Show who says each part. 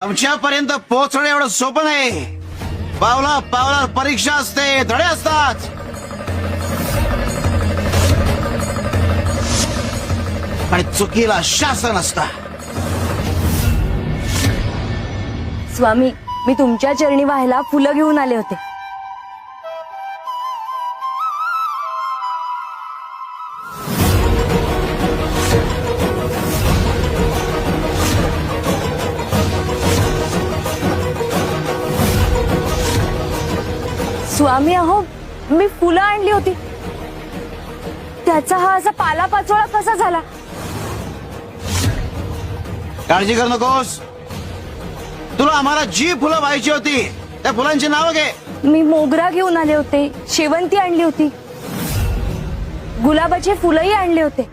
Speaker 1: आमच्यापर्यंत पोहोचणं एवढं सोपं नाही. पावला पावला परीक्षा असते, धडे असतात. आणि चुकीला शासन असतं.
Speaker 2: स्वामी, मी तुमच्या चरणी व्हायला फुलं घेऊन आले होते. स्वामी, अहो मी फुलं आणली होती, त्याचा हा असा पालापाचोळा कसा झाला?
Speaker 1: काळजी करू नकोस. तुला आम्हाला जी फुलं पाहिजे होती त्या फुलांची नावं घे.
Speaker 2: मी मोगरा घेऊन आले होते, शेवंती आणली होती, गुलाबाचे फुलंही आणले होते.